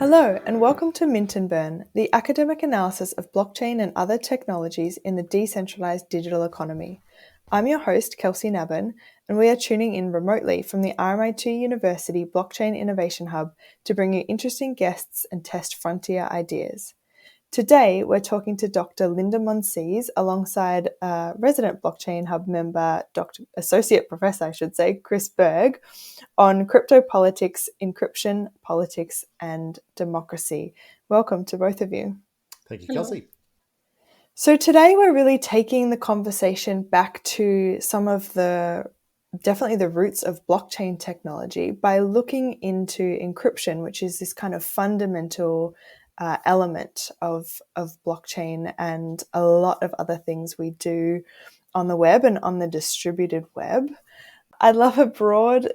Hello, and welcome to Mint and Burn, the academic analysis of blockchain and other technologies in the decentralized digital economy. I'm your host, Kelsey Nabin, and we are tuning in remotely from the RMIT University Blockchain Innovation Hub to bring you interesting guests and test frontier ideas. Today, we're talking to Dr. Linda Monsees alongside resident Blockchain Hub member, Associate Professor, I should say, Chris Berg, on cryptopolitics, encryption, politics, and democracy. Welcome to both of you. Thank you, Kelsey. So today we're really taking the conversation back to some of definitely the roots of blockchain technology by looking into encryption, which is this kind of fundamental element of blockchain and a lot of other things we do on the web and on the distributed web. I'd love a broad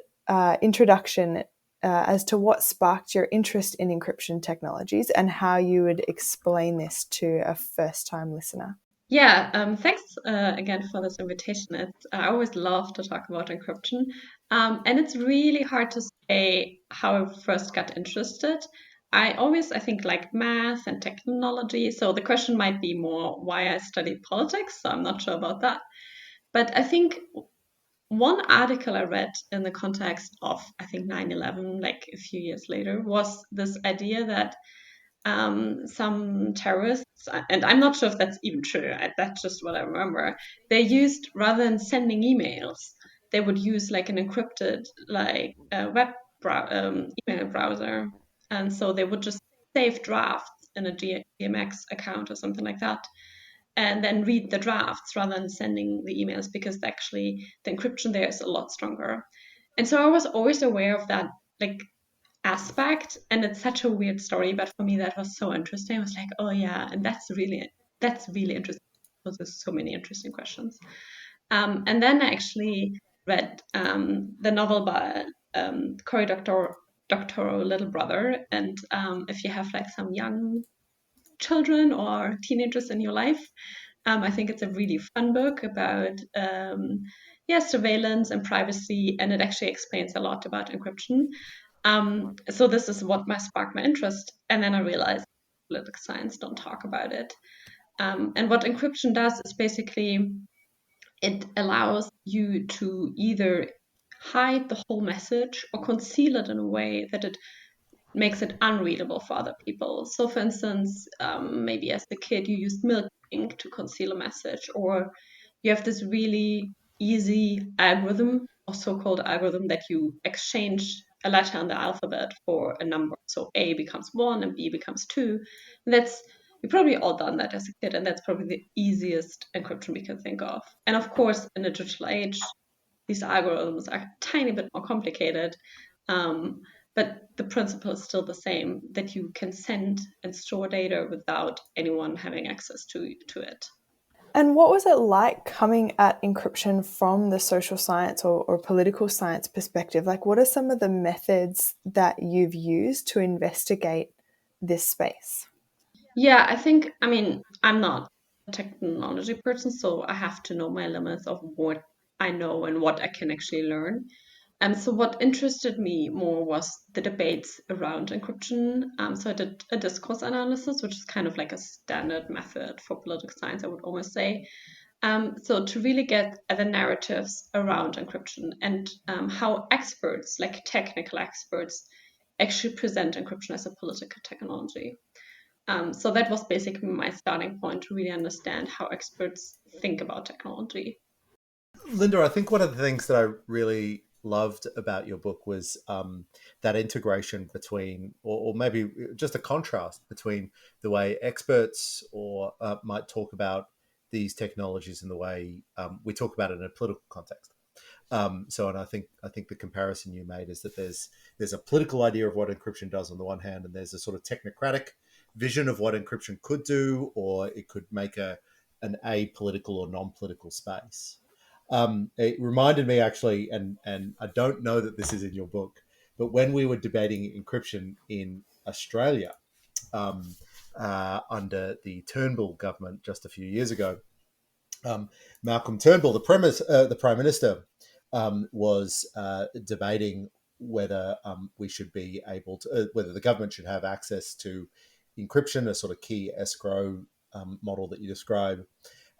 introduction as to what sparked your interest in encryption technologies and how you would explain this to a first-time listener. Yeah, thanks again for this invitation. I always love to talk about encryption, and it's really hard to say how I first got interested. I think, like math and technology, so the question might be more why I studied politics, so I'm not sure about that. But I think one article I read in the context of, I think, 9/11, like a few years later, was this idea that some terrorists, and I'm not sure if that's even true, that's just what I remember, they used, rather than sending emails, they would use like an encrypted email browser. And so they would just save drafts in a GMX account or something like that, and then read the drafts rather than sending the emails, because actually the encryption there is a lot stronger. And so I was always aware of that, like, aspect, and it's such a weird story, but for me that was so interesting. I was like, oh yeah, and that's really interesting, because there's so many interesting questions. And then I actually read the novel by Cory Doctorow Little Brother, and if you have like some young children or teenagers in your life, I think it's a really fun book about surveillance and privacy, and it actually explains a lot about encryption. So this is what sparked my interest, and then I realized political science don't talk about it. And what encryption does is basically it allows you to either hide the whole message or conceal it in a way that it makes it unreadable for other people. So, for instance, maybe as a kid you used milk ink to conceal a message, or you have this really easy algorithm or so-called algorithm that you exchange a letter in the alphabet for a number. So A becomes 1 and B becomes 2. And you've probably all done that as a kid, and that's probably the easiest encryption we can think of. And of course, in the digital age, these algorithms are a tiny bit more complicated. But the principle is still the same, that you can send and store data without anyone having access to it. And what was it like coming at encryption from the social science or political science perspective? Like, what are some of the methods that you've used to investigate this space? Yeah, I'm not a technology person, so I have to know my limits of what I know and what I can actually learn. And so what interested me more was the debates around encryption. So I did a discourse analysis, which is kind of like a standard method for political science, I would almost say. So to really get at the narratives around encryption and how experts, like technical experts, actually present encryption as a political technology. So that was basically my starting point to really understand how experts think about technology. Linda, I think one of the things that I really loved about your book was that integration between, or maybe just a contrast between the way experts or might talk about these technologies and the way we talk about it in a political context. And I think the comparison you made is that there's a political idea of what encryption does on the one hand, and there's a sort of technocratic vision of what encryption could do, or it could make an apolitical or non-political space. It reminded me actually, and I don't know that this is in your book, but when we were debating encryption in Australia under the Turnbull government just a few years ago, Malcolm Turnbull, the Prime Minister, was debating whether we should be able to, whether the government should have access to encryption, a sort of key escrow model that you describe.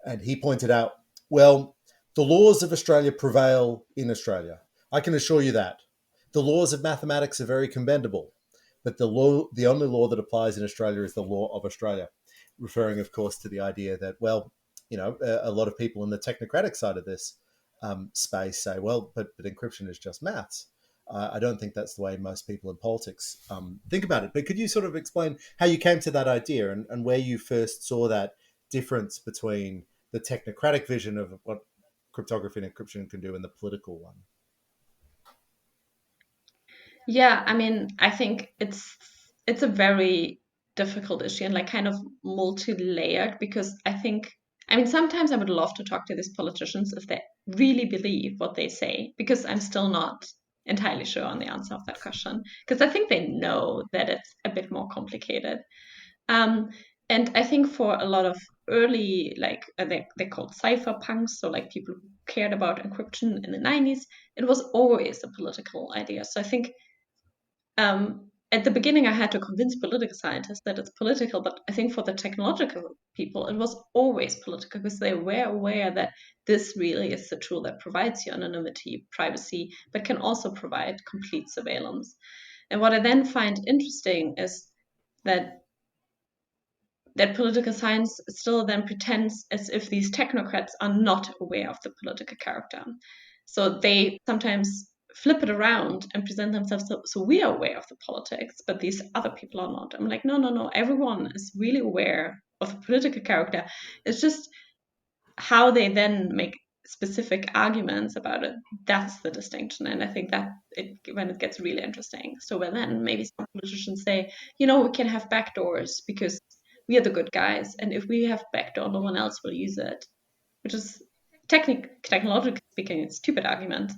And he pointed out, well, the laws of Australia prevail in Australia. I can assure you that. The laws of mathematics are very commendable, but the only law that applies in Australia is the law of Australia, referring, of course, to the idea that, well, a lot of people in the technocratic side of this space say, well, but encryption is just maths. I don't think that's the way most people in politics think about it. But could you sort of explain how you came to that idea and where you first saw that difference between the technocratic vision of what cryptography and encryption can do and the political one? Yeah, I mean, I think it's a very difficult issue and like kind of multi-layered because I mean, sometimes I would love to talk to these politicians if they really believe what they say, because I'm still not entirely sure on the answer of that question, because I think they know that it's a bit more complicated. Um, and I think for a lot of early, like they called cypherpunks, so like people who cared about encryption in the 90s, it was always a political idea. So I think at the beginning, I had to convince political scientists that it's political, but I think for the technological people, it was always political because they were aware that this really is the tool that provides you anonymity, privacy, but can also provide complete surveillance. And what I then find interesting is that political science still then pretends as if these technocrats are not aware of the political character. So they sometimes flip it around and present themselves so we are aware of the politics, but these other people are not. I'm like, no, no, no, everyone is really aware of the political character. It's just how they then make specific arguments about it, that's the distinction. And I think that when it gets really interesting. So when then maybe some politicians say, we can have backdoors because we are the good guys, and if we have backdoor, no one else will use it, which is technologically speaking, a stupid argument.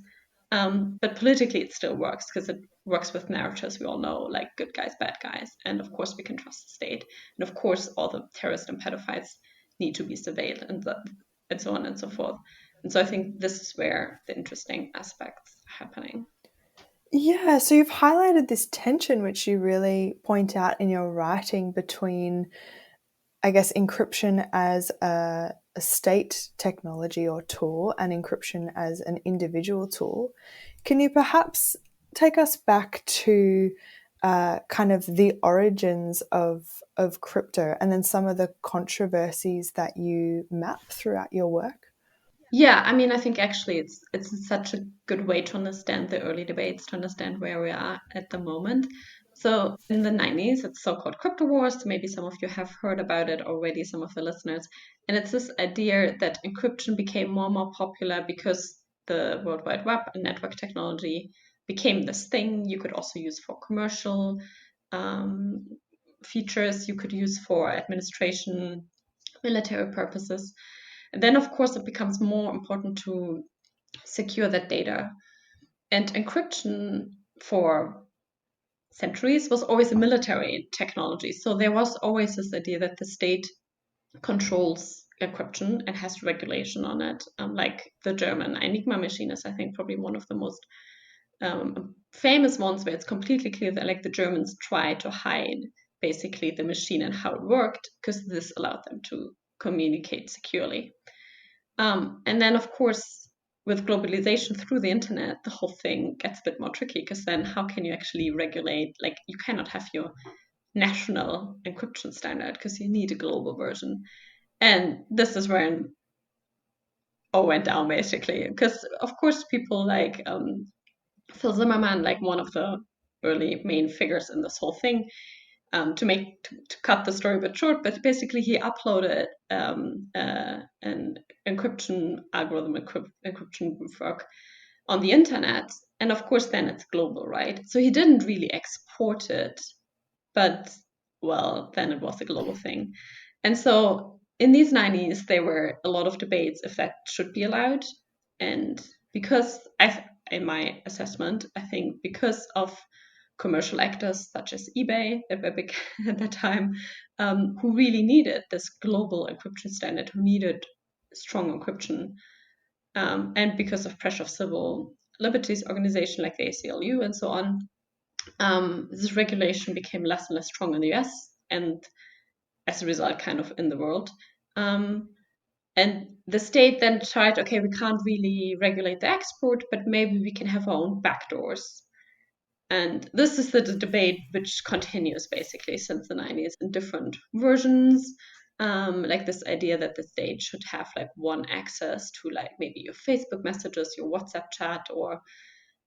But politically, it still works because it works with narratives we all know, like good guys, bad guys. And of course, we can trust the state. And of course, all the terrorists and pedophiles need to be surveilled and so on and so forth. And so I think this is where the interesting aspects are happening. Yeah, so you've highlighted this tension, which you really point out in your writing between, I guess, encryption as a state technology or tool and encryption as an individual tool. Can you perhaps take us back to kind of the origins of crypto and then some of the controversies that you map throughout your work? Yeah, I mean, I think actually it's such a good way to understand the early debates, to understand where we are at the moment. So in the 90s, it's so-called crypto wars. Maybe some of you have heard about it already, some of the listeners. And it's this idea that encryption became more and more popular because the World Wide Web and network technology became this thing you could also use for commercial um, features, you could use for administration, military purposes. And then, of course, it becomes more important to secure that data. And encryption for centuries was always a military technology. So there was always this idea that the state controls encryption and has regulation on it. Like the German Enigma machine is, I think, probably one of the most famous ones where it's completely clear that like the Germans tried to hide basically the machine and how it worked because this allowed them to communicate securely. And then, of course, with globalization through the internet, the whole thing gets a bit more tricky because then how can you actually regulate? Like, you cannot have your national encryption standard because you need a global version. And this is where it all went down basically. Because, of course, people like Phil Zimmerman, like one of the early main figures in this whole thing, to cut the story a bit short, but basically he uploaded an encryption algorithm, encryption work on the internet, and of course then it's global, right? So he didn't really export it, but well, then it was a global thing. And so in these 90s, there were a lot of debates if that should be allowed, and because in my assessment, I think because of commercial actors such as eBay that were big at that time, who really needed this global encryption standard, who needed strong encryption, and because of pressure of civil liberties organization like the ACLU and so on, this regulation became less and less strong in the US and as a result kind of in the world. And the state then tried, okay, we can't really regulate the export, but maybe we can have our own backdoors. And this is the debate which continues basically since the 90s in different versions. Like this idea that the state should have like one access to like maybe your Facebook messages, your WhatsApp chat, or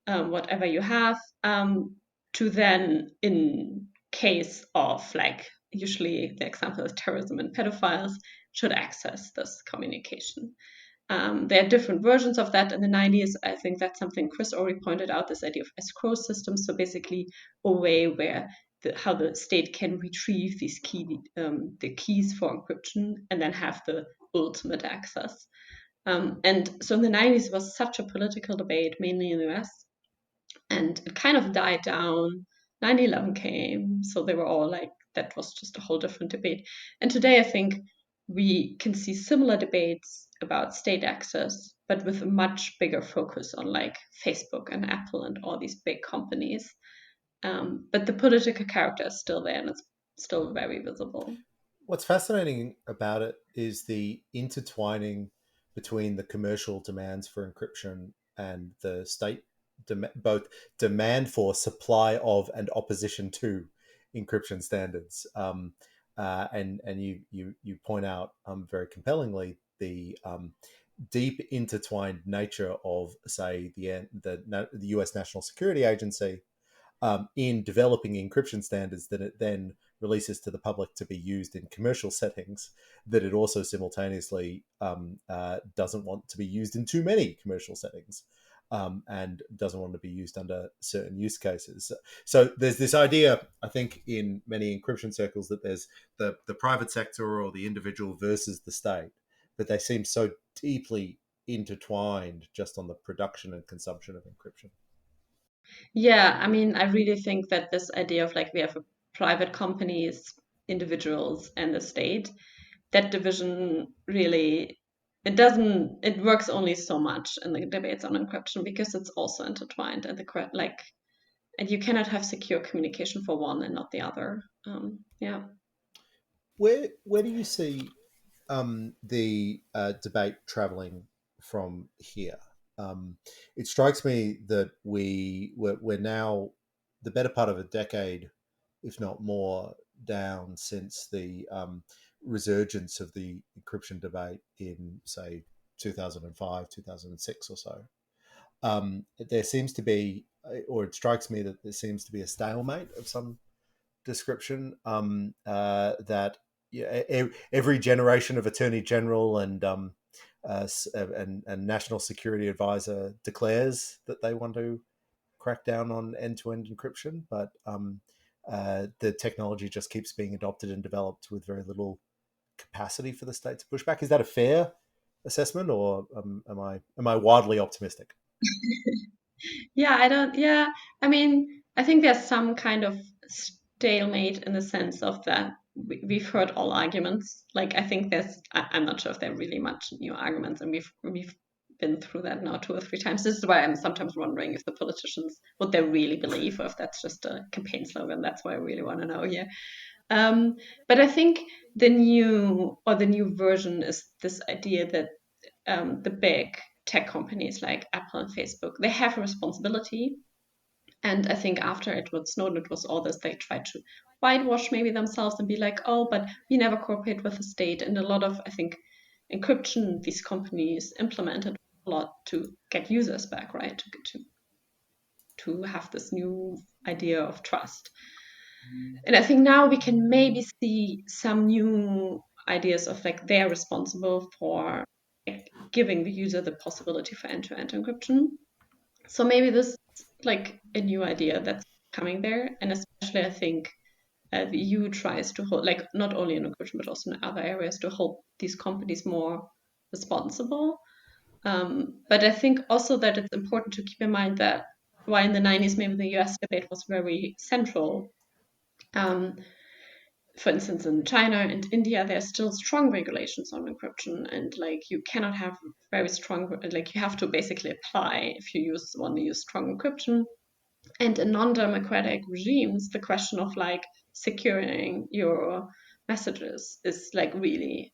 whatever you have, to then, in case of like, usually the example is terrorism and pedophiles, should access this communication. There are different versions of that in the 90s. I think that's something Chris already pointed out, this idea of escrow systems. So basically a way where how the state can retrieve these the keys for encryption and then have the ultimate access. And so in the 90s, it was such a political debate, mainly in the US. And it kind of died down. 9/11 came, so they were all like, that was just a whole different debate. And today I think we can see similar debates about state access, but with a much bigger focus on like Facebook and Apple and all these big companies. But the political character is still there and it's still very visible. What's fascinating about it is the intertwining between the commercial demands for encryption and the state both demand for, supply of, and opposition to encryption standards. And you point out very compellingly the deep intertwined nature of, say, the U.S. National Security Agency in developing encryption standards that it then releases to the public to be used in commercial settings, that it also simultaneously doesn't want to be used in too many commercial settings, and doesn't want to be used under certain use cases. So there's this idea, I think, in many encryption circles that there's the private sector or the individual versus the state, but they seem so deeply intertwined just on the production and consumption of encryption. Yeah, I mean, I really think that this idea of like we have private companies, individuals, and the state, that division really, it works only so much in the debates on encryption because it's also intertwined and and you cannot have secure communication for one and not the other. Yeah. Where do you see the debate traveling from here? It strikes me that we're now the better part of a decade, if not more, down since the resurgence of the encryption debate in, say, 2005, 2006 or so. There seems to be, or it strikes me that there seems to be a stalemate of some description, that every generation of attorney general and national security advisor declares that they want to crack down on end-to-end encryption, but the technology just keeps being adopted and developed with very little capacity for the state to push back. Is that a fair assessment, or am I wildly optimistic? Yeah, I don't, yeah, I mean, I think there's some kind of stalemate in the sense of that we've heard all arguments. Like, I think I'm not sure if there are really much new arguments, and we've been through that now 2 or 3 times. This is why I'm sometimes wondering if the politicians, what they really believe, or if that's just a campaign slogan. That's why I really want to know here. But I think the new version is this idea that the big tech companies like Apple and Facebook, they have a responsibility. And I think after Edward Snowden, it was all this, they tried to whitewash maybe themselves and be like, oh, but we never cooperate with the state. And a lot of, I think, encryption these companies implemented a lot to get users back, right? To have this new idea of trust. And I think now we can maybe see some new ideas of like they're responsible for like, giving the user the possibility for end-to-end encryption. So maybe this is like a new idea that's coming there, and especially I think the EU tries to hold, like not only in encryption but also in other areas, to hold these companies more responsible. But I think also that it's important to keep in mind that while in the 90s maybe the US debate was very central, um, for instance, in China and India, there's still strong regulations on encryption, and like you cannot have very strong, like you have to basically apply if you want to use strong encryption. And in non-democratic regimes, the question of like securing your messages is like really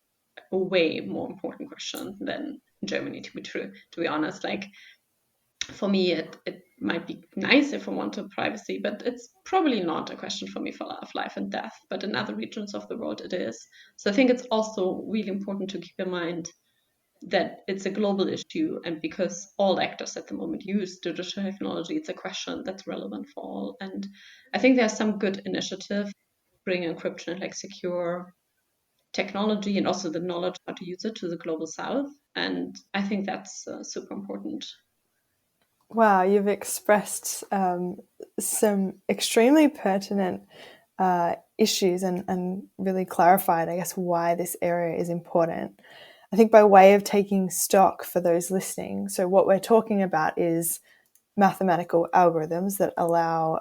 a way more important question than in Germany, to be honest. Like for me, it might be nice if I wanted privacy, but it's probably not a question for me of life and death. But in other regions of the world, it is. So I think it's also really important to keep in mind that it's a global issue, and because all actors at the moment use digital technology, it's a question that's relevant for all. And I think there's some good initiative bring encryption and like secure technology and also the knowledge how to use it to the global south. And I think that's super important. Wow, you've expressed some extremely pertinent issues and really clarified, I guess, why this area is important. I think by way of taking stock for those listening, so what we're talking about is mathematical algorithms that allow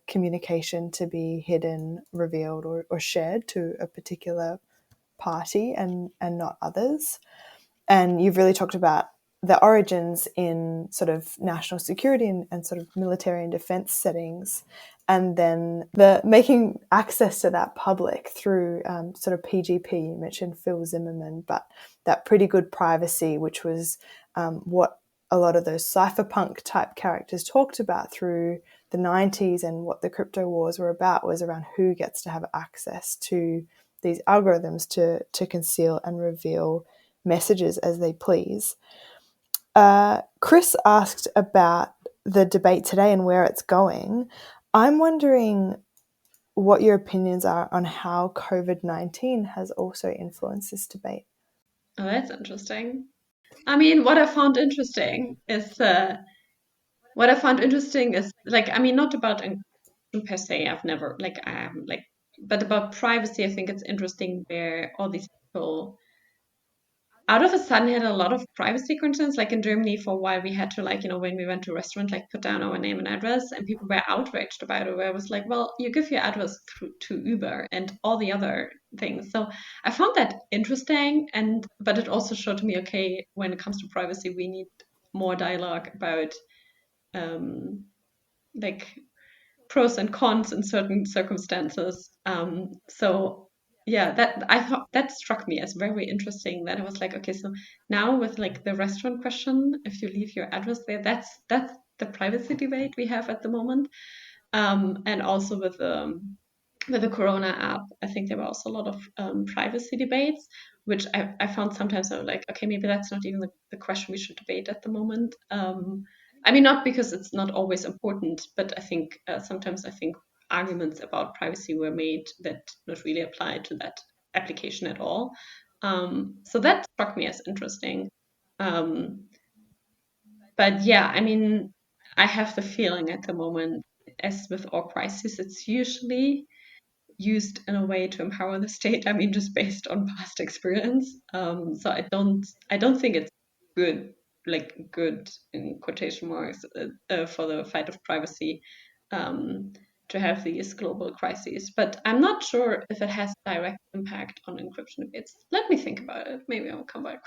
communication to be hidden, revealed, or shared to a particular party and not others. And you've really talked about the origins in sort of national security and sort of military and defense settings, and then the making access to that public through sort of PGP. You mentioned Phil Zimmermann, but that pretty good privacy, which was what a lot of those cypherpunk type characters talked about through the 90s, and what the crypto wars were about was around who gets to have access to these algorithms to conceal and reveal messages as they please. Chris asked about the debate today and where it's going. I'm wondering what your opinions are on how COVID-19 has also influenced this debate. Oh, that's interesting. I mean, what I found interesting is like, I mean, not about encryption per se. I've never like, but about privacy. I think it's interesting where all these people out of a sudden had a lot of privacy concerns. Like in Germany, for a while, we had to like, when we went to a restaurant, like put down our name and address, and people were outraged about it. Where I was like, well, you give your address to Uber and all the other things. So I found that interesting, but it also showed me, okay, when it comes to privacy, we need more dialogue about like pros and cons in certain circumstances. So yeah, that I thought that struck me as very interesting. That I was like, okay, so now with like the restaurant question, if you leave your address there, that's the privacy debate we have at the moment. And also with the Corona app, I think there were also a lot of privacy debates, which I found sometimes I was like, okay, maybe that's not even the question we should debate at the moment. I mean, not because it's not always important, but I think sometimes I think arguments about privacy were made that not really apply to that application at all. So that struck me as interesting. Um, but yeah, I mean, I have the feeling at the moment, as with all crises, it's usually used in a way to empower the state. I mean, just based on past experience. So I don't think it's good, like good in quotation marks, for the fight of privacy, um, to have these global crises. But I'm not sure if it has direct impact on encryption debates. Let me think about it. Maybe I'll come back.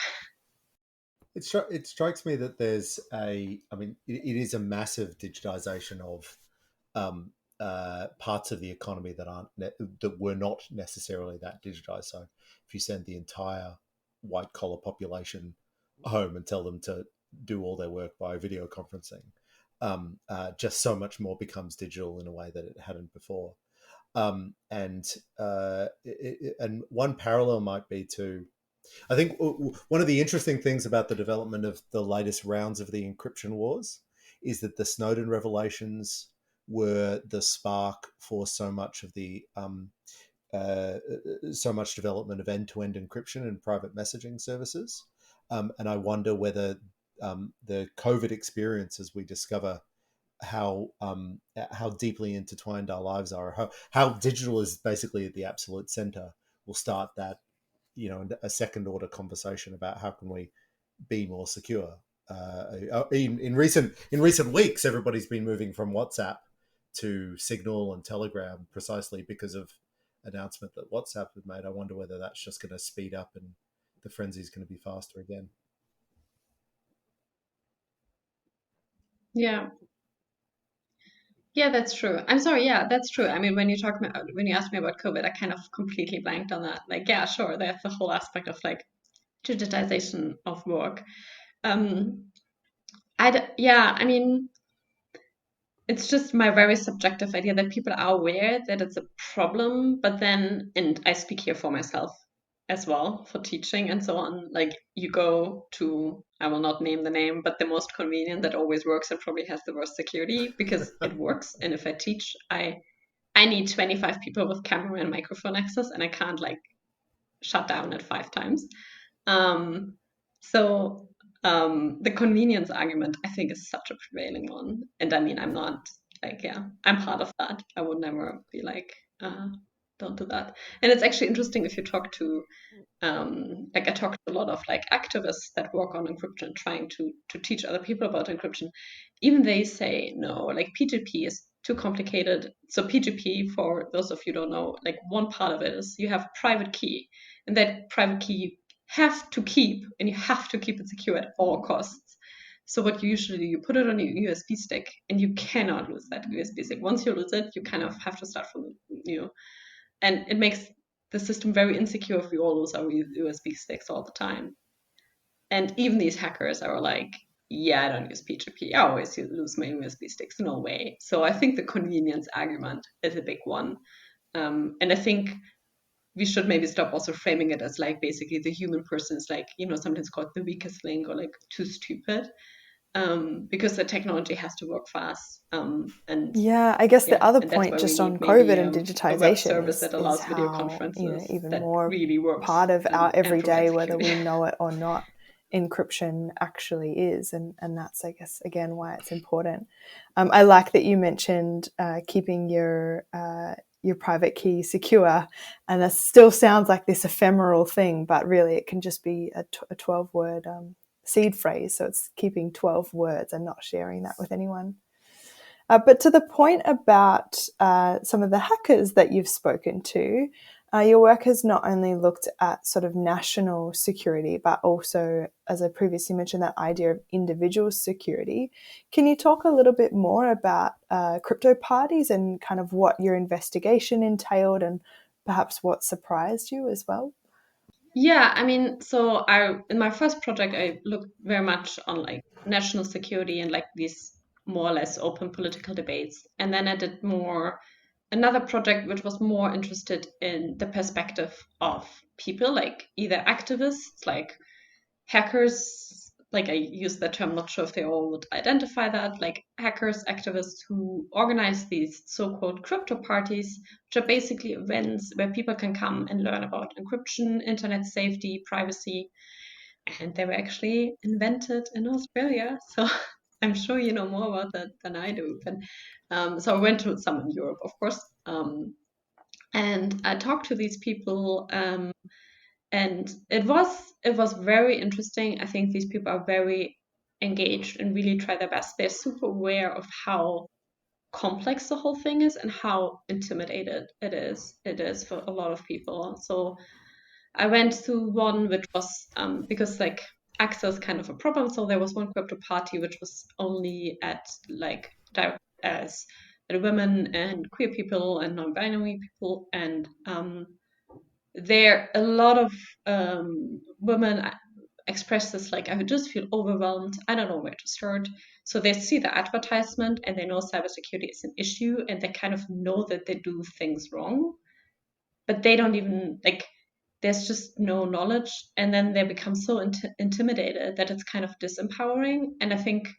It strikes me that I mean, it is a massive digitization of parts of the economy that were not necessarily that digitized. So if you send the entire white collar population home and tell them to do all their work by video conferencing, just so much more becomes digital in a way that it hadn't before. And one parallel might be to, I think one of the interesting things about the development of the latest rounds of the encryption wars is that the Snowden revelations were the spark for so much development of end-to-end encryption and private messaging services. And I wonder whether the COVID experience, as we discover how deeply intertwined our lives are, how digital is basically at the absolute center, will start that a second order conversation about how can we be more secure. In recent weeks, everybody's been moving from WhatsApp to Signal and Telegram precisely because of announcement that WhatsApp had made. I wonder whether that's just going to speed up and the frenzy is going to be faster again. Yeah. Yeah, that's true. I'm sorry. Yeah, that's true. I mean, when you asked me about COVID, I kind of completely blanked on that. Like, yeah, sure, there's the whole aspect of like digitization of work. Um, yeah, I mean, it's just my very subjective idea that people are aware that it's a problem, but then, and I speak here for myself as well, for teaching and so on. Like, you go to, I will not name the name, but the most convenient that always works and probably has the worst security because it works. And if I teach, I need 25 people with camera and microphone access, and I can't like shut down at 5 times. Um, so the convenience argument, I think, is such a prevailing one. And I mean, I'm not like, yeah, I'm part of that. I would never be like, don't do that. And it's actually interesting if you talk to like I talked to a lot of like activists that work on encryption, trying to teach other people about encryption. Even they say no, like PGP is too complicated. So PGP, for those of you who don't know, like one part of it is you have a private key, and that private key you have to keep, and you have to keep it secure at all costs. So what you usually do, you put it on your USB stick, and you cannot lose that USB stick. Once you lose it, you kind of have to start from new, and it makes the system very insecure if we all lose our USB sticks all the time. And even these hackers are like, yeah, I don't use PGP. I always lose my USB sticks. No way. So I think the convenience argument is a big one. And I think we should maybe stop also framing it as like basically the human person is like, sometimes called the weakest link or like too stupid. Because the technology has to work fast. And yeah, I guess the other and that's point why we just on need maybe COVID and a web digitization service that is allows video how, conferences even that more really works part of our and everyday, provides whether we security. know it or not, encryption actually is. And that's, I guess, again, why it's important. I like that you mentioned keeping your private key secure, and that still sounds like this ephemeral thing, but really it can just be a 12-word seed phrase. So it's keeping 12 words and not sharing that with anyone. But to the point about some of the hackers that you've spoken to, your work has not only looked at sort of national security, but also, as I previously mentioned, that idea of individual security. Can you talk a little bit more about crypto parties and kind of what your investigation entailed and perhaps what surprised you as well? Yeah, I mean, so in my first project, I looked very much on like national security and like these more or less open political debates. And then I did another project which was more interested in the perspective of people, like either activists, like hackers, like I use that term, not sure if they all would identify that, like hackers, activists who organize these so-called crypto parties, which are basically events where people can come and learn about encryption, internet safety, privacy. And they were actually invented in Australia. So I'm sure you know more about that than I do. But so I went to some in Europe, of course. And I talked to these people. And it was very interesting. I think these people are very engaged and really try their best. They're super aware of how complex the whole thing is and how intimidated it is for a lot of people. So I went to one which was because like access kind of a problem. So there was one crypto party which was only at like direct as women and queer people and non-binary people, and there a lot of women express this like, I would just feel overwhelmed, I don't know where to start. So they see the advertisement and they know cybersecurity is an issue, and they kind of know that they do things wrong, but they don't even like, there's just no knowledge, and then they become so intimidated that it's kind of disempowering. And I think,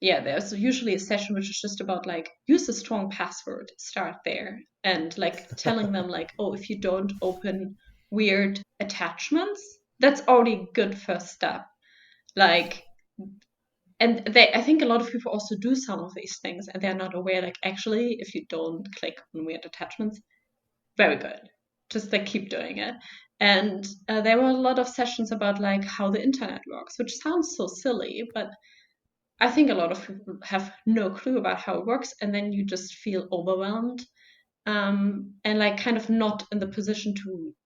yeah, there's usually a session which is just about like, use a strong password, start there, and like telling them like, oh, if you don't open weird attachments, that's already a good first step. Like, and I think a lot of people also do some of these things and they're not aware, like, actually, if you don't click on weird attachments, very good, just like keep doing it. And there were a lot of sessions about like how the internet works, which sounds so silly, but I think a lot of people have no clue about how it works, and then you just feel overwhelmed. and like kind of not in the position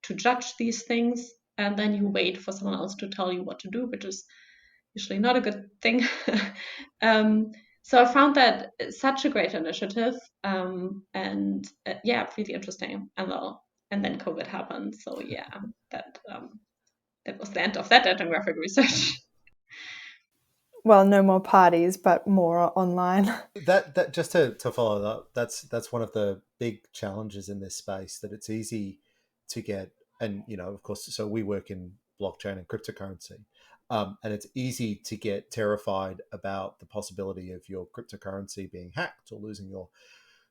to judge these things, and then you wait for someone else to tell you what to do, which is usually not a good thing. um, so I found that such a great initiative, and yeah, really interesting. And then COVID happened, so yeah, that was the end of that ethnographic research. Well, no more parties, but more online. That just to follow up, that's one of the big challenges in this space, that it's easy to get, and of course, so we work in blockchain and cryptocurrency, and it's easy to get terrified about the possibility of your cryptocurrency being hacked or losing your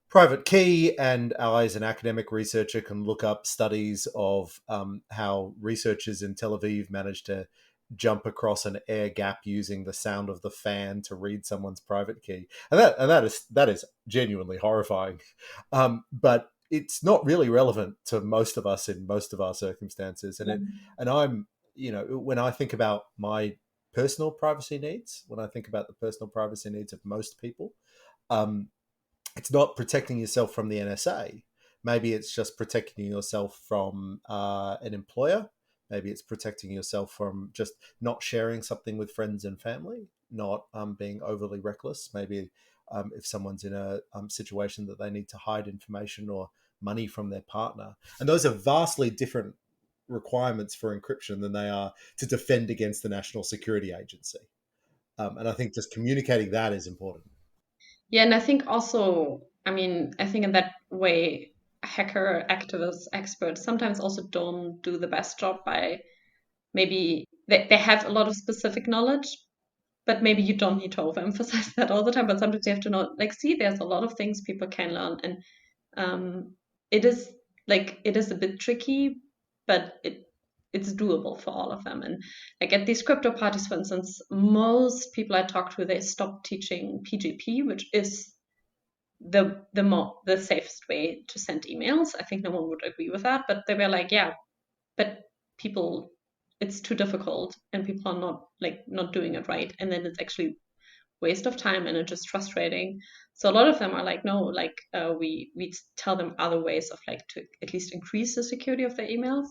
private key. And I, as an academic researcher, can look up studies of how researchers in Tel Aviv managed to jump across an air gap using the sound of the fan to read someone's private key, and that is genuinely horrifying. But it's not really relevant to most of us in most of our circumstances, and I'm when I think about my personal privacy needs, when I think about the personal privacy needs of most people, um, it's not protecting yourself from the NSA. Maybe it's just protecting yourself from an employer. Maybe it's protecting yourself from just not sharing something with friends and family, not being overly reckless. Maybe if someone's in a situation that they need to hide information or money from their partner. And those are vastly different requirements for encryption than they are to defend against the National Security Agency. And I think just communicating that is important. Yeah, and I think also, I mean, I think in that way, hacker activists, experts sometimes also don't do the best job by maybe they have a lot of specific knowledge, but maybe you don't need to overemphasize that all the time. But sometimes you have to know, like, see, there's a lot of things people can learn, and um, it is it is a bit tricky, but it's doable for all of them. And like at these crypto parties, for instance, most people I talk to, they stopped teaching PGP, which is the safest way to send emails. I think no one would agree with that, but they were like, yeah, but people, it's too difficult, and people are not doing it right, and then it's actually waste of time and it's just frustrating. So a lot of them are like, no, we tell them other ways of like to at least increase the security of their emails,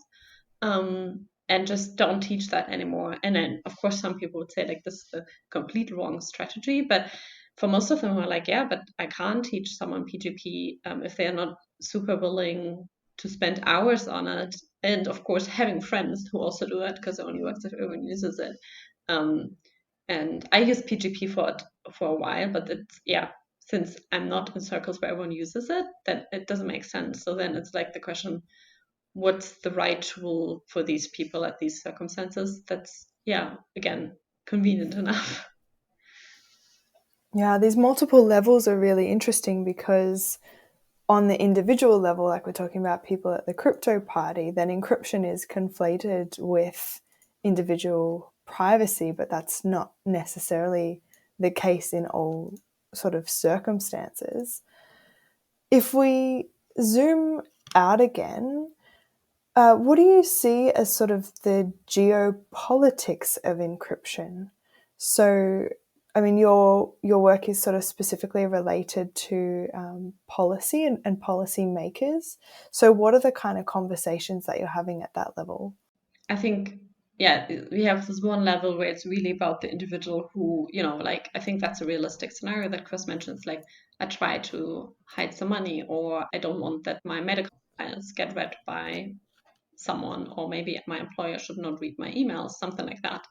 and just don't teach that anymore. And then, of course, some people would say like this is the complete wrong strategy, but for most of them, are like, yeah, but I can't teach someone PGP if they're not super willing to spend hours on it. And of course, having friends who also do it, because it only works if everyone uses it. Um, and I use PGP for it for a while, but it's yeah, since I'm not in circles where everyone uses it, then it doesn't make sense. So then it's like the question, what's the right tool for these people at these circumstances? That's yeah, again, convenient enough. Yeah, these multiple levels are really interesting because on the individual level, like we're talking about people at the crypto party, then encryption is conflated with individual privacy, but that's not necessarily the case in all sort of circumstances. If we zoom out again, what do you see as sort of the geopolitics of encryption? So, I mean, your work is sort of specifically related to policy and policy makers. So, what are the kind of conversations that you're having at that level? I think yeah, we have this one level where it's really about the individual who, like I think that's a realistic scenario that Chris mentions, like I try to hide some money, or I don't want that my medical files get read by someone, or maybe my employer should not read my emails, something like that.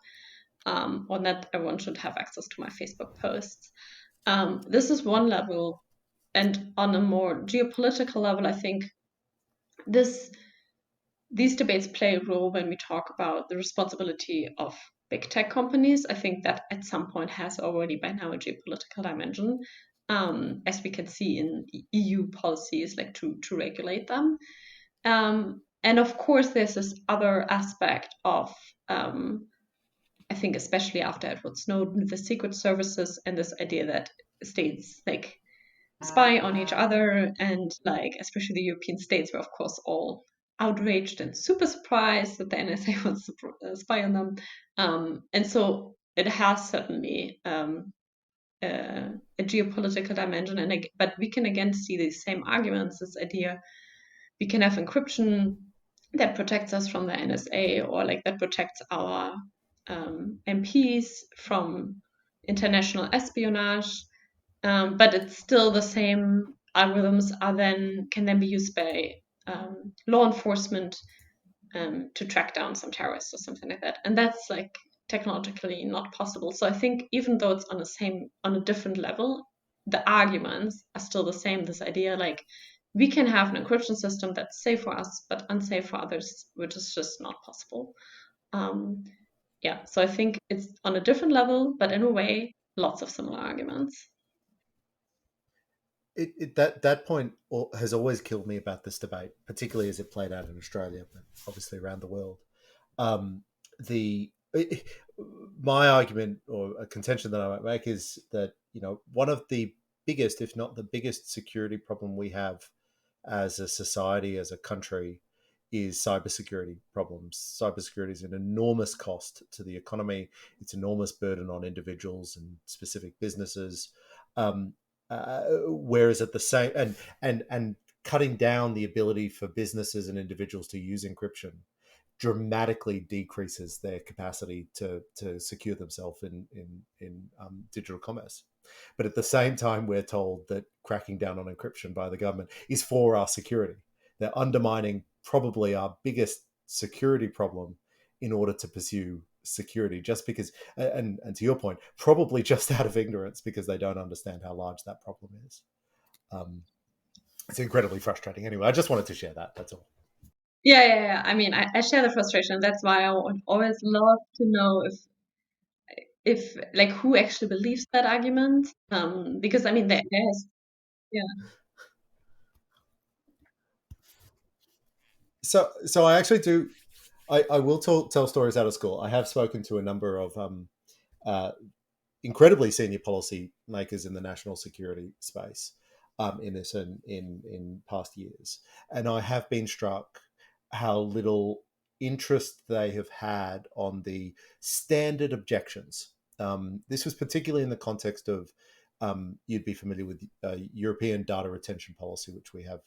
Or that everyone should have access to my Facebook posts. This is one level. And on a more geopolitical level, I think these debates play a role when we talk about the responsibility of big tech companies. I think that at some point has already by now a geopolitical dimension, as we can see in EU policies, like to regulate them. And of course, there's this other aspect of, I think, especially after Edward Snowden, the secret services and this idea that states like spy on each other, and like especially the European states were of course all outraged and super surprised that the NSA wants to spy on them, and so it has certainly a geopolitical dimension, but we can again see these same arguments. This idea we can have encryption that protects us from the NSA, or like that protects our MPs from international espionage, but it's still the same algorithms can then be used by law enforcement to track down some terrorists or something like that, and that's like technologically not possible. So I think even though it's on a different level, the arguments are still the same. This idea like we can have an encryption system that's safe for us but unsafe for others, which is just not possible. Yeah, so I think it's on a different level, but in a way, lots of similar arguments. That point has always killed me about this debate, particularly as it played out in Australia, but obviously around the world. The my argument or a contention that I might make is that one of the biggest, if not the biggest, security problem we have as a society, as a country, is cybersecurity problems. Cybersecurity is an enormous cost to the economy. It's an enormous burden on individuals and specific businesses. Whereas at the same and cutting down the ability for businesses and individuals to use encryption dramatically decreases their capacity to secure themselves in digital commerce. But at the same time, we're told that cracking down on encryption by the government is for our security. They're undermining probably our biggest security problem in order to pursue security, just because, and to your point, probably just out of ignorance, because they don't understand how large that problem is. It's incredibly frustrating. Anyway, I just wanted to share that. That's all. Yeah. I mean, I share the frustration. That's why I would always love to know if like who actually believes that argument. Because I mean, there's yeah. So I actually do. I will tell stories out of school. I have spoken to a number of incredibly senior policy makers in the national security space in this in past years, and I have been struck how little interest they have had on the standard objections. This was particularly in the context of you'd be familiar with European data retention policy, which we have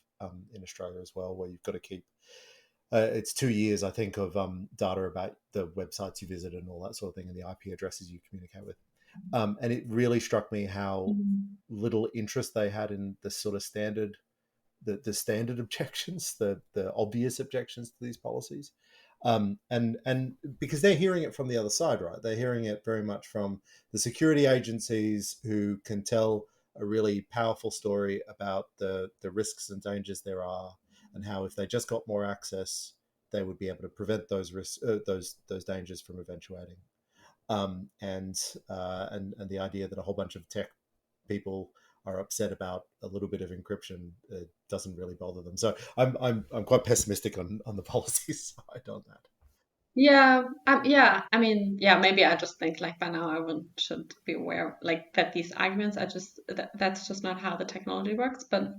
in Australia as well, where you've got to keep it's 2 years, I think, of data about the websites you visit and all that sort of thing, and the IP addresses you communicate with. And it really struck me how little interest they had in the sort of standard, the standard objections, the obvious objections to these policies. And because they're hearing it from the other side, right? They're hearing it very much from the security agencies, who can tell a really powerful story about the risks and dangers there are, and how if they just got more access, they would be able to prevent those risks, those dangers from eventuating. And the idea that a whole bunch of tech people are upset about a little bit of encryption doesn't really bother them. So I'm quite pessimistic on the policy side on that. Yeah, yeah. I mean, yeah. Maybe I just think like by now should be aware like that these arguments are just that's just not how the technology works. But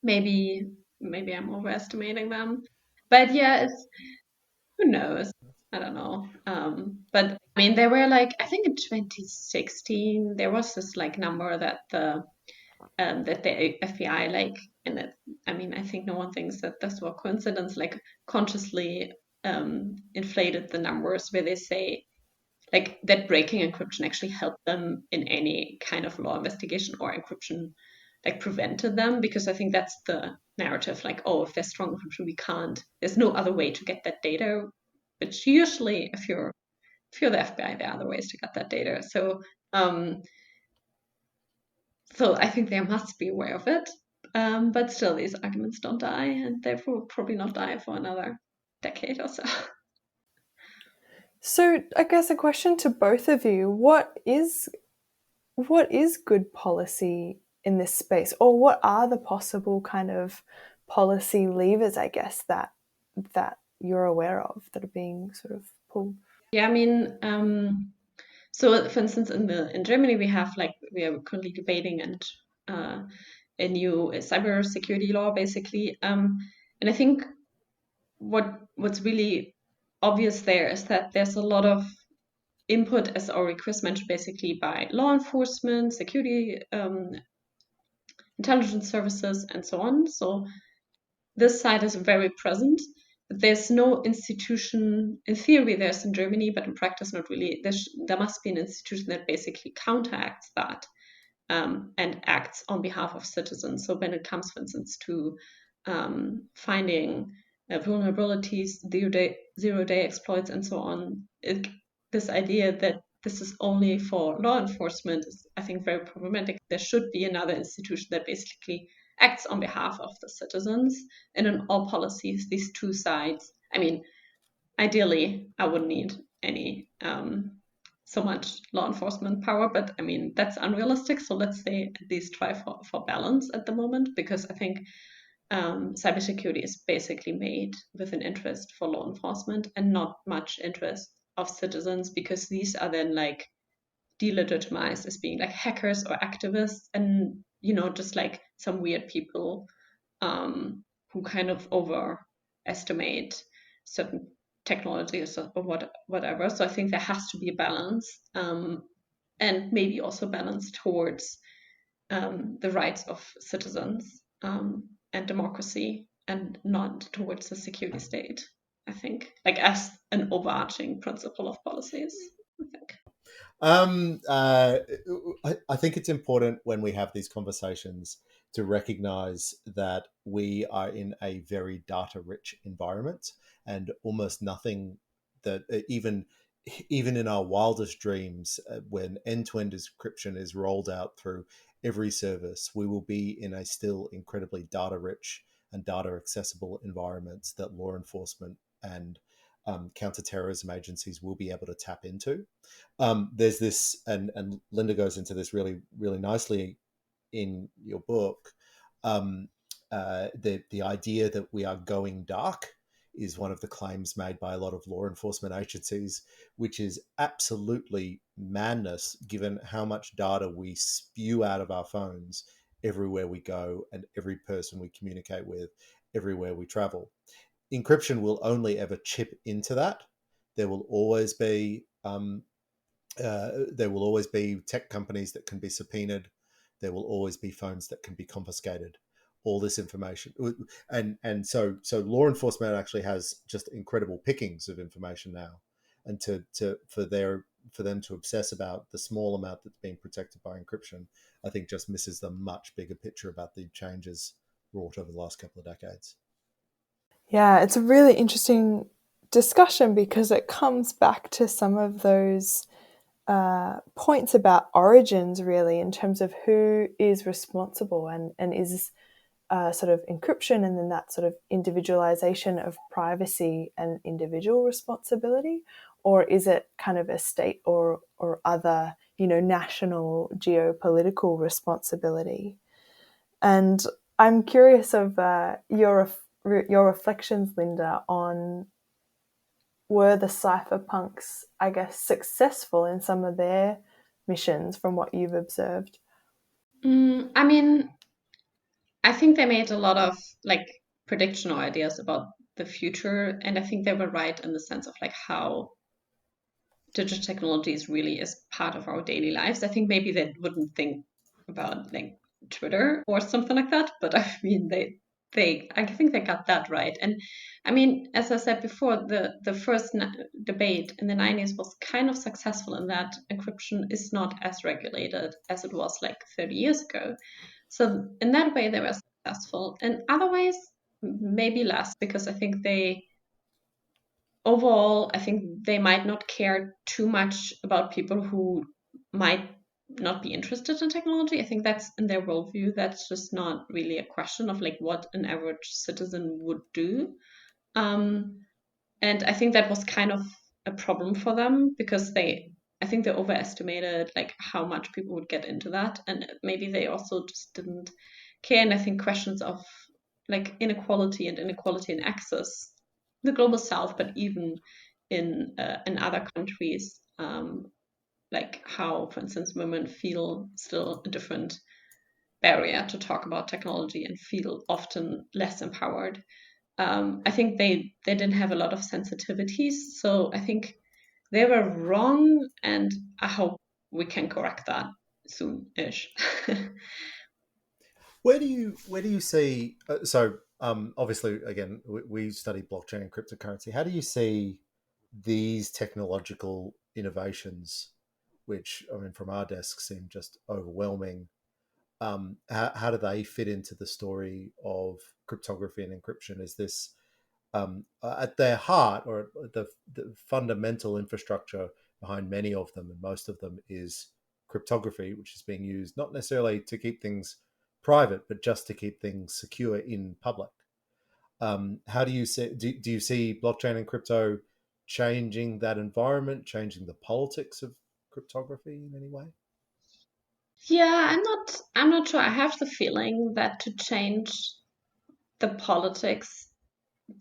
maybe I'm overestimating them. But yeah, who knows? I don't know. But I mean, there were like I think in 2016 there was this like number that the FBI like, and that I mean I think no one thinks that this was a coincidence, like consciously inflated the numbers where they say like that breaking encryption actually helped them in any kind of law investigation, or encryption like prevented them, because I think that's the narrative, like, oh, if there's strong encryption we can't, there's no other way to get that data, which usually if you're the FBI there are other ways to get that data. Um so I think they must be aware of it. But still, these arguments don't die, and they will probably not die for another decade or so. So I guess a question to both of you: what is good policy in this space, or what are the possible kind of policy levers, I guess, that you're aware of that are being sort of pulled? Yeah, I mean, so for instance, in Germany, we are currently debating a new cybersecurity law, basically. And I think what's really obvious there is that there's a lot of input, as already Chris mentioned, basically by law enforcement, security, intelligence services, and so on. So this side is very present. But there's no institution, in theory there's in Germany, but in practice not really. There must be an institution that basically counteracts that and acts on behalf of citizens. So when it comes, for instance, to finding vulnerabilities, zero-day exploits, and so on, this idea that this is only for law enforcement is, I think, very problematic. There should be another institution that basically acts on behalf of the citizens. And in all policies, these two sides, I mean, ideally, I wouldn't need any so much law enforcement power, but I mean, that's unrealistic. So let's say at least try for balance at the moment, because I think cybersecurity is basically made with an interest for law enforcement and not much interest of citizens, because these are then like delegitimized as being like hackers or activists, and just like some weird people who kind of overestimate certain technologies or whatever. So I think there has to be a balance, and maybe also balance towards the rights of citizens and democracy, and not towards the security state. I think, like, as an overarching principle of policies, I think. I think it's important when we have these conversations to recognize that we are in a very data-rich environment, and almost nothing that even in our wildest dreams, when end-to-end encryption is rolled out through every service, we will be in a still incredibly data-rich and data-accessible environment that law enforcement and counterterrorism agencies will be able to tap into. There's this, and Linda goes into this really, really nicely in your book. The idea that we are going dark is one of the claims made by a lot of law enforcement agencies, which is absolutely madness given how much data we spew out of our phones everywhere we go and every person we communicate with, everywhere we travel. Encryption will only ever chip into that. There will always be tech companies that can be subpoenaed. There will always be phones that can be confiscated. All this information, and so law enforcement actually has just incredible pickings of information now, and for them to obsess about the small amount that's being protected by encryption, I think just misses the much bigger picture about the changes wrought over the last couple of decades. Yeah, it's a really interesting discussion because it comes back to some of those points about origins, really, in terms of who is responsible and is sort of encryption and then that sort of individualization of privacy and individual responsibility, or is it kind of a state or other, national geopolitical responsibility? And I'm curious of your reflections, Linda, on were the cypherpunks, I guess, successful in some of their missions from what you've observed? I mean, I think they made a lot of like prediction or ideas about the future, and I think they were right in the sense of like how digital technologies really is part of our daily lives. I think maybe they wouldn't think about like Twitter or something like that, but I mean I think they got that right. And I mean, as I said before, the first debate in the 90s was kind of successful in that encryption is not as regulated as it was like 30 years ago. So in that way, they were successful. In other ways, maybe less, because I think overall, I think they might not care too much about people who might not be interested in technology. I think that's in their worldview. That's just not really a question of like what an average citizen would do. And I think that was kind of a problem for them, because I think they overestimated like how much people would get into that, and maybe they also just didn't care. And I think questions of like inequality in access, the global south, but even in other countries, like how, for instance, women feel still a different barrier to talk about technology and feel often less empowered. I think they didn't have a lot of sensitivities. So I think they were wrong, and I hope we can correct that soon-ish. Where do you see? Obviously, again, we study blockchain and cryptocurrency. How do you see these technological innovations, which I mean, from our desk, seem just overwhelming? How do they fit into the story of cryptography and encryption? Is this at their heart, or the fundamental infrastructure behind many of them, and most of them, is cryptography, which is being used not necessarily to keep things private, but just to keep things secure in public. How do you see? Do you see blockchain and crypto changing that environment, changing the politics of cryptography in any way? Yeah, I'm not sure. I have the feeling that to change the politics,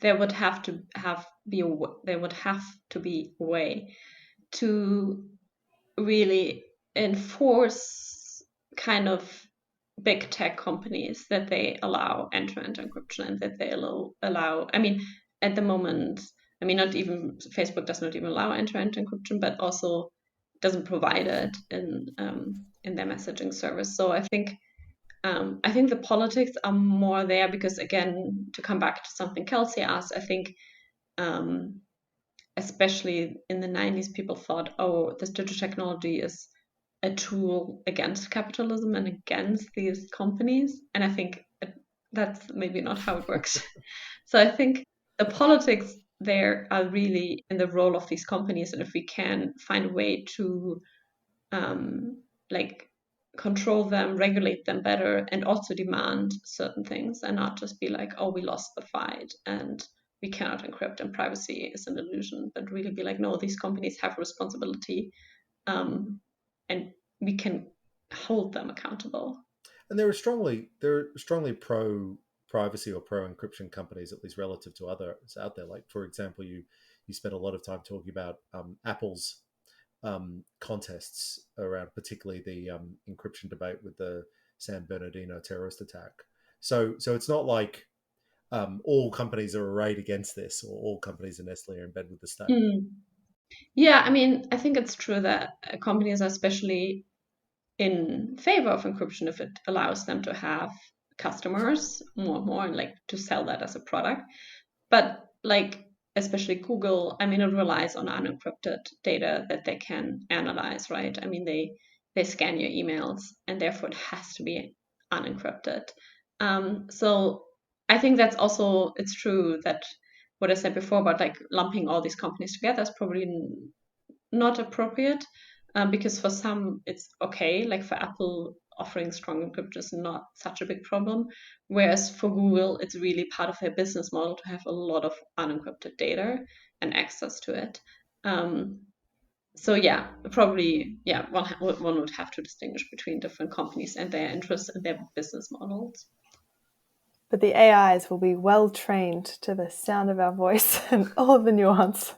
there would have to there would have to be a way to really enforce kind of big tech companies that they allow end-to-end encryption, and that they allow, I mean, at the moment, I mean, not even Facebook does not even allow end-to-end encryption, but also doesn't provide it in their messaging service. So I think the politics are more there because, again, to come back to something Kelsey asked, I think um, especially in the 90s, people thought, oh, this digital technology is a tool against capitalism and against these companies. And I think that's maybe not how it works. So I think the politics there are really in the role of these companies. And if we can find a way to like control them, regulate them better, and also demand certain things, and not just be like, oh, we lost the fight and we cannot encrypt and privacy is an illusion, but really be like, no, these companies have responsibility, and we can hold them accountable. And there are strongly pro privacy or pro encryption companies, at least relative to others out there. Like, for example, you spent a lot of time talking about Apple's contests around, particularly the encryption debate with the San Bernardino terrorist attack. So it's not like all companies are arrayed against this, or all companies in Nestle are in bed with the state. Mm. Yeah, I mean, I think it's true that companies are especially in favor of encryption if it allows them to have customers more and more, and like to sell that as a product. But like especially Google, I mean, it relies on unencrypted data that they can analyze, right? I mean, they scan your emails, and therefore it has to be unencrypted. So I think that's also, it's true that what I said before about like lumping all these companies together is probably not appropriate, because for some it's okay. Like for Apple, offering strong encryption is not such a big problem, whereas for Google, it's really part of their business model to have a lot of unencrypted data and access to it. Um, so yeah, probably yeah, one would have to distinguish between different companies and their interests and their business models. But the AIs will be well trained to the sound of our voice and all of the nuance.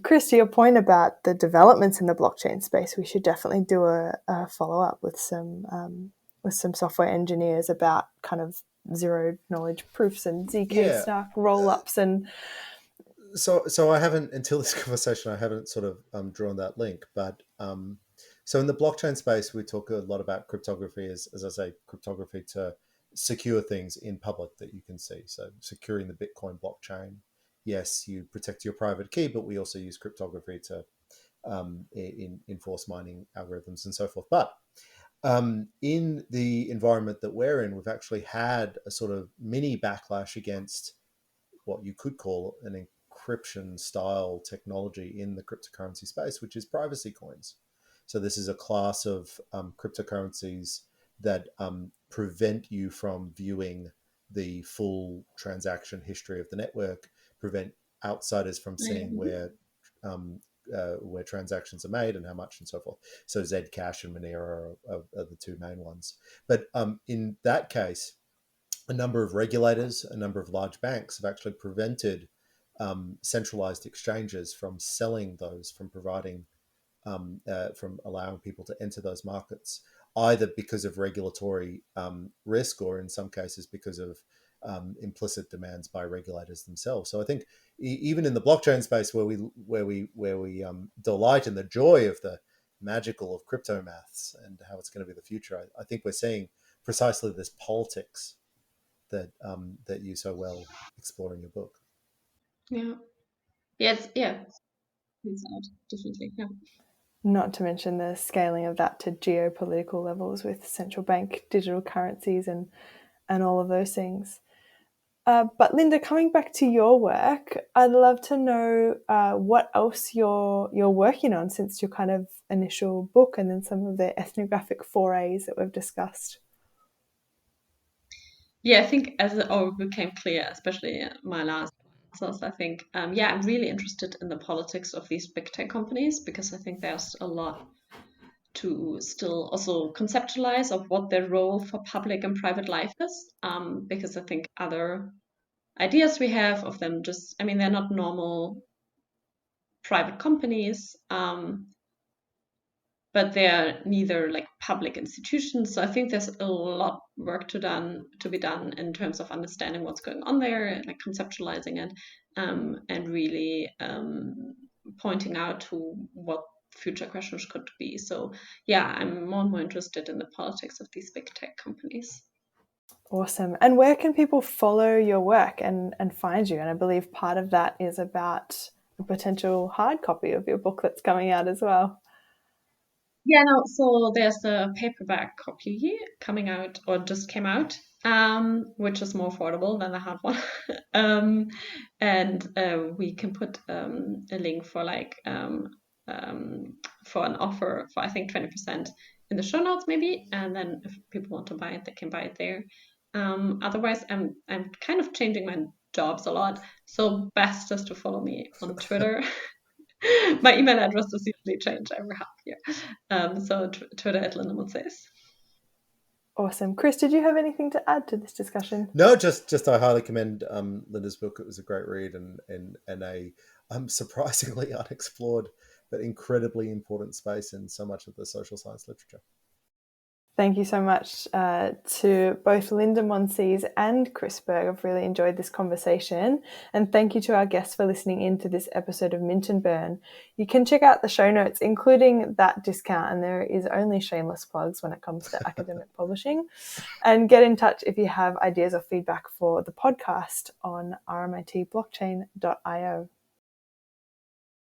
Chris, to your point about the developments in the blockchain space, we should definitely do a follow up with some software engineers about kind of zero knowledge proofs and zk Yeah. snark roll ups and. So I haven't, until this conversation, I haven't sort of drawn that link. But so in the blockchain space, we talk a lot about cryptography as I say, cryptography to secure things in public that you can see. So securing the Bitcoin blockchain. Yes, you protect your private key, but we also use cryptography to enforce mining algorithms and so forth. But in the environment that we're in, we've actually had a sort of mini backlash against what you could call an encryption style technology in the cryptocurrency space, which is privacy coins. So this is a class of cryptocurrencies that prevent you from viewing the full transaction history of the network, prevent outsiders from seeing where transactions are made and how much and so forth. So Zcash and Monero are the two main ones. But in that case, a number of regulators, a number of large banks have actually prevented centralized exchanges from selling those, from providing, from allowing people to enter those markets, either because of regulatory risk or in some cases because of implicit demands by regulators themselves. So I think even in the blockchain space, where we delight in the joy of the magical of crypto maths and how it's going to be the future, I think we're seeing precisely this politics that that you so well explore in your book. Yeah. Yes. Yeah. It's out definitely. Yeah. Not to mention the scaling of that to geopolitical levels with central bank digital currencies and all of those things. But Linda, coming back to your work, I'd love to know what else you're working on since your kind of initial book, and then some of the ethnographic forays that we've discussed. Yeah, I think as it all became clear, especially my last answers, I think, yeah, I'm really interested in the politics of these big tech companies because I think there's a lot to still also conceptualize of what their role for public and private life is. Because I think other ideas we have of them just, I mean, they're not normal private companies. But they're neither like public institutions. So I think there's a lot work to be done in terms of understanding what's going on there, like conceptualizing it, and really pointing out to what future questions could be. So yeah, I'm more and more interested in the politics of these big tech companies. Awesome. And where can people follow your work and find you? And I believe part of that is about a potential hard copy of your book that's coming out as well. Yeah, no, so there's a paperback copy coming out or just came out, which is more affordable than the hard one. And we can put a link for for an offer for I think 20% in the show notes maybe, and then if people want to buy it, they can buy it there. Otherwise, I'm kind of changing my jobs a lot, so best is to follow me on Twitter. My email address does usually change every half year. So Twitter at Linda Monsees. Awesome. Chris, did you have anything to add to this discussion? No, just I highly commend Linda's book. It was a great read and a surprisingly unexplored but incredibly important space in so much of the social science literature. Thank you so much to both Linda Monsees and Chris Berg. I've really enjoyed this conversation. And thank you to our guests for listening in to this episode of Mint and Burn. You can check out the show notes, including that discount, and there is only shameless plugs when it comes to academic publishing. And get in touch if you have ideas or feedback for the podcast on rmitblockchain.io.